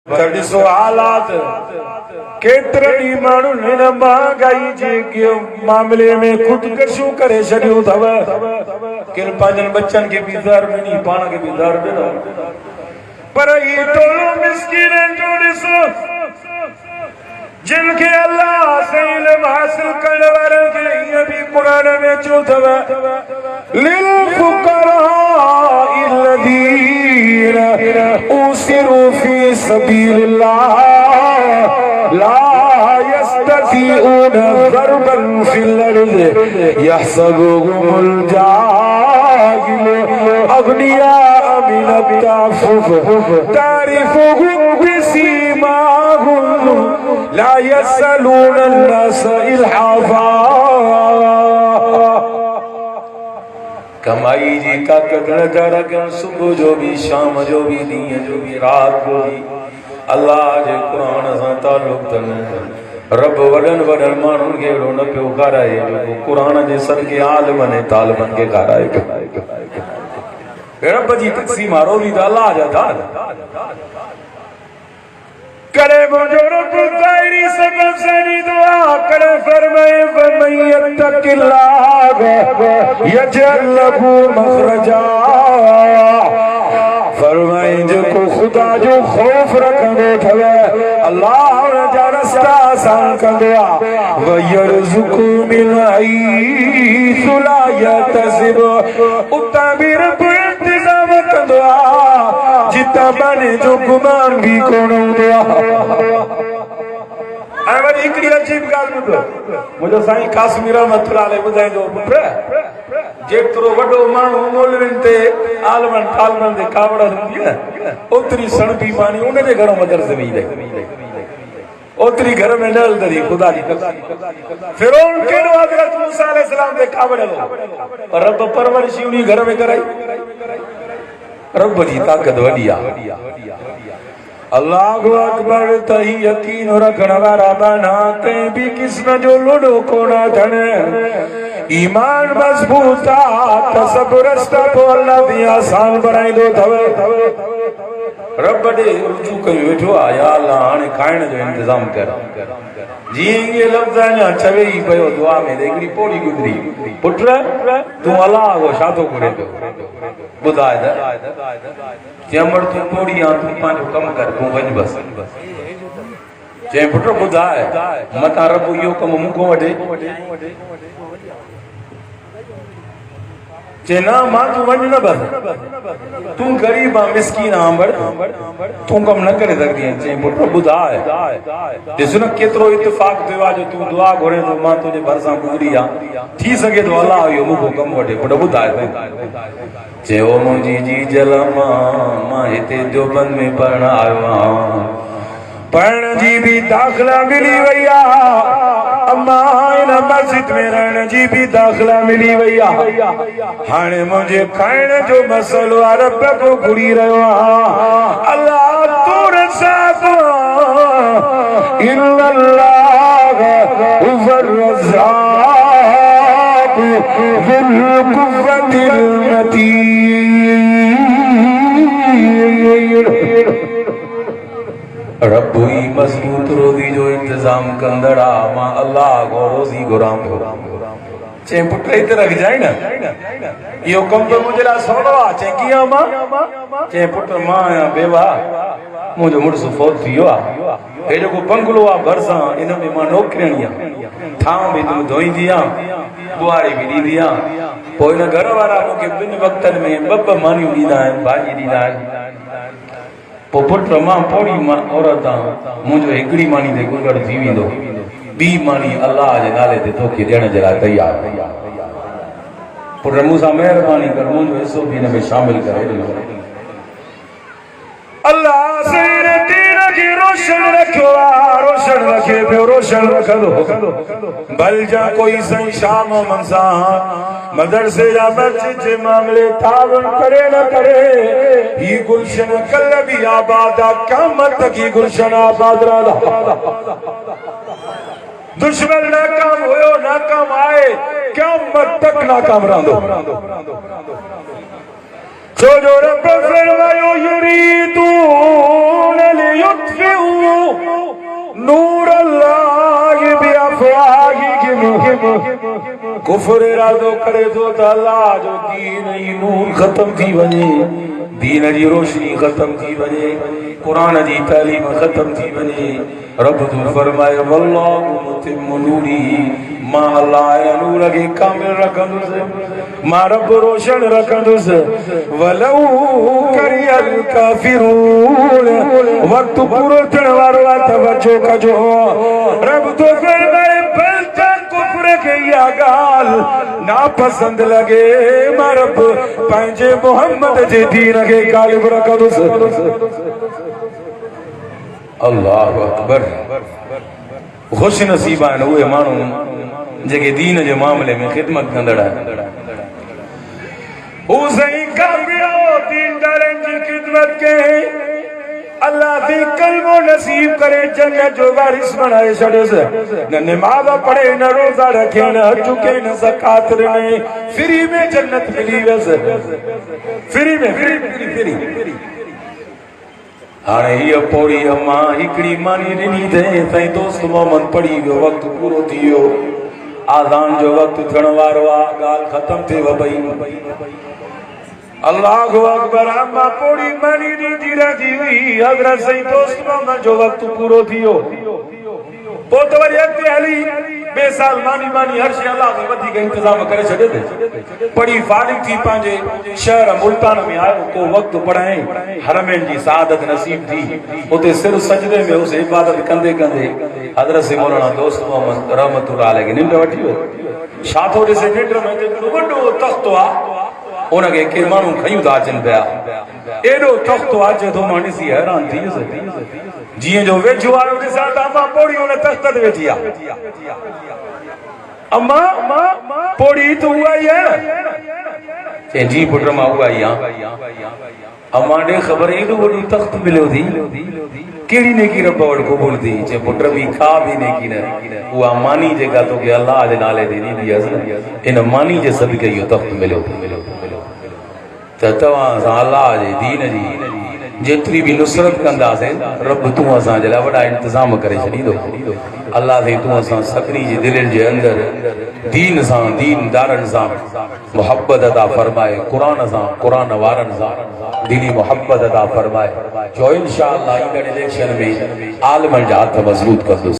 ॾिसो हालात केतिरनि माण्हुनि हिन महांगाई जे मामले में ख़ुदकशियूं करे छॾियूं अथव। केरु पंहिंजनि बच्चनि खे बि दर ॾिनी, पाण खे बि दर ॾिनो। पर ही टोलो मिस्कीननि जो ॾिसो जिन खे अल्लाह से इल्म हासिल करण वारनि खे ईअं बि क़ुरान में चयो अथव लिल फुक़राइ الذين أُسِرُوا في سبيل الله لا يستطيعون ضربا في الأرض يحسبهم الجاهل أغنياء من التعفف تعرفهم بسيماهم لا يسألون الناس إلحافا। कमाई जी ताकत न कर सुबह जो भी शाम जो भी ॾींहं जो भी रात जो भी अल्लाह जे क़ुरान सां ताल्लुक़ अथनि। रब वॾनि वॾनि माण्हुनि खे अहिड़ो न पियो खाराए जेको क़ुरान जे सदके आलिमनि ऐं तालिबनि खे खाराए। रब जी तक़सीम वारो बि त अल्लाह जा था। करे मुझो रब तारी सबब सनी दुआ करे फरमाए फमन यत्तकिल्लाह यजअल लहू मखरजा। फरमाए जेको खुदा जो खौफ रखंदो अथव अल्लाह जा रस्ता आसान कंदो आहे। वयरज़ुकु मिन हैसु ला यहतसिब उतां बि रब इंतज़ाम कंदो आहे जितां बने जो गुमान भी कोन हूंदो आहे। ऐं वरी हिकिड़ी अजीब ॻाल्हि ॿुधो मुंहिंजो साईं कासमी रहमतुल्लाह अलैह ॿुधाईंदो पुट जेतिरो वॾो माण्हू मौलवियुनि ते आलमनि तालमनि ते कावड़ हूंदी न ओतिरी सणबी मानी उन जे घरों मदरसे में ईंदी ओतिरी घर में न हलंदी ख़ुदा जी फिरौन केॾो हज़रत मूसा अलैहिस्सलाम ते कावड़ हलो पर रब परवरिश उन घर में कराई। रब जी ताक़त वॾी आहे। अल्लाहु अकबर तही यकीन रखण वारा बाना कंहिं बि क़िस्म जो लोॾो कोन अथनि। ईमान मज़बूत आहे त सभु रस्ता पोइ अल्लाह बि आसान बणाईंदो अथव। रब ॾे रुजू कयो वेठो आहे या अल्लाह हाणे खाइण जो इंतज़ाम कर। जीअं इहे लफ़्ज़ अञा चवे ई पियो दुआ में हिकिड़ी पोड़ी गुज़री पुट तूं अलाह को छा थो घुरे पियो ॿुधाए त चयमि तूं पोड़ी आहे तूं पंहिंजो कमु कर तूं वञ बसि। चई पुट ॿुधाए मतां रब इहो कमु मूंखां वठे। चए न मां तूं वञ न बसि तूं ग़रीब आहे मिसकीन आहे तूं कमु न करे सघंदी आहीं। चई पुट ॿुधाए ॾिस न केतिरो इत्तिफ़ाक़ थियो आहे जो तूं दुआ घुरे थो मां तुंहिंजे भरिसां गुज़री आहे थी सघे थो अलाह इहो मूंखां कमु वठे। पुट ॿुधाए चयो मुंहिंजी जी जल मां हिते देवबंद में पढ़ण आयो आहियां पढ़ण जी बि दाख़िला मिली वई आहे। अम्मा हिन मस्जिद में रहण जी बि दाख़िला मिली वई आहे। हाणे मुंहिंजे खाइण जो मसइलो आहे रब को घुरी रहियो आहियां अल्लाह तूं रज़ाक़ इन्नल्लाह हुवर रज़ाक़ ज़ुल कुव्वतिल मतीन। रब ही मज़बूत रोज़ी जो इंतज़ाम कंदड़ आहे मां अल्लाह को रोज़ी घुरां पियो। चई पुट हिते रखजांइ न इहो कमु त मुंहिंजे लाइ सवलो आहे। चई कीअं मां? चई पुट मां आहियां बेवा मुंहिंजो मुड़ुसु फौत थी वियो आहे हे जेको बंगलो आहे भरिसां इन में मां नौकिरिणी आहे थांव बि तूं धोईंदी आहे ॿुहारी बि ॾींदी आहे पोइ हिन घर वारा मूंखे ॿिनि वक़्तनि में ॿ मानियूं ॾींदा आहिनि भाॼी ॾींदा आहिनि। पोइ पुट मां पोड़ी औरत आहियां मुंहिंजो हिकिड़ी मानी ते गुज़र थी वेंदो ॿी मानी अल्लाह जे नाले ते तोखे ॾियण जे लाइ तयार। पुट मूंसां महिरबानी कर मुंहिंजो हिसो बि हिन में शामिल करे अल्लाह रोशन रखियो आहे रोशन रखे पियो रोशन रखंदो भल जा कोई सही शाम मनसां मदरसे जा मस्जिद जे मामले तावन करे न करे ही गुलशन कल भी आबाद क़यामत की गुलशन आबाद रहंदा। दुश्मन नाकाम हुयो नाकाम आए क़यामत तक नाकाम रहंदो। जो रब फरमायो युरीदून लियुत्फिउ नूर अल्लाह बिअफ़वाहिहिम कुफ्र इरादो करे तो अल्लाह जो दीन जी नूर खत्म थी वञे, दीन जी रोशनी खत्म थी वञे, कुरान जी तालीम खत्म थी वञे। रब तो फरमाए वल्लाहु मुतिम्मु नूरी, मां अल्लाह नूर खे कामिल रखंदुसि, मां रब रोशन रखंदुसि। वलौ करियल काफिरून, वक्त पूरो थियण वारो आहे, तवज्जो कजो। रब तो फरमाए भलता कुफ्र खे इहा ॻाल्हि नापसंद लगे, मां रब पंहिंजे मोहम्मद जे दीन खे गालिब रखंदुसि। अल्लाह अकबर। खुश नसीब आहिनि उहे माण्हू जेके दीन जे मामले में ख़िदमत कंदड़ आहिनि। हू सही काफ़िर दीनदारनि जी ख़िदमत कई, अल्लाह भी कलमो नसीब करे, जन्नत जो वारिस बनाए छॾियोसि। न निमाज़ पढ़े, न रोज़ा रखे, न हज चुके, न ज़कात ॾिने, फ्री में जन्नत मिली वियसि। फ्री में फ्री। हाणे हीअ पौड़ी अम्मा हिकिड़ी मानी ॾिनी अथई, साईं दोस्त मोहम्मद पढ़ी वियो, वक़्तु पूरो थी वियो, आज़ान जो वक़्तु थियण वारो आहे, ॻाल्हि ख़तम थिए वई। अल्लाहु अकबर। अम्मा पौड़ी मानी ॾींदी रहंदी हुई, हज़रत साईं दोस्त मोहम्मद जो वक़्तु पूरो थी वियो। पोइ त वरी अॻिते हली ॿिए साल मानी हर शइ अल्लाह खे वधीक इंतज़ाम करे छॾे थी। पढ़ी फारिग थी पंहिंजे शहर मुल्तान में आयो, को वक़्तु पढ़ाई, हरमैन जी सआदत नसीब थी। उते सिर सजदे में उस इबादत कंदे कंदे हज़रत से मौलाना दोस्त मोहम्मद रहमतुल्लाह अलैहि निंड वठी वियो। छा थो ॾिसे, निंड में हिकिड़ो वॾो तख़्तो आहे, उनखे के माण्हू खयूं था अचनि पिया। एॾो तख़्तो अचे थो, मां ॾिसी हैरान थी वियुसि। जीअं जो वेझो वारो ॾिसां त अम्मा पौड़ी हुन तख़्त ते वेठी आहे। अम्मा पौड़ी तूं उहा ई आहे? चई जी पुट मां उहा ई आहियां। अम्मा ॾे ख़बर एॾो वॾो तख़्त मिलियो थी, कहिड़ी नेकी रब वटि क़बूल थी? चए पुट ॿी का बि नेकी न, उहा मानी जेका तोखे अल्लाह जे नाले ते ॾींदी हुअसि, इन मानी जे सदके इहो तख़्त मिलियो। त तव्हां सां अल्लाह जे दीन जी जेतिरी भी नुसरत कंदासीं, रब तूं असांजे लाइ वॾा इंतज़ाम करे छॾींदो। अल्लाह साईं तूं असां सभिनी जी दिलनि जे अंदरि दीन सां, दीनदारनि सां मुहब्बत अता फरमाए, क़ुरान सां, क़ुरान वारनि सां दिली मुहब्बत अता फरमाए। जो इंशाअल्लाह ईंदड़ इलेक्शन में आलमनि जा हथ मज़बूत कंदुसि।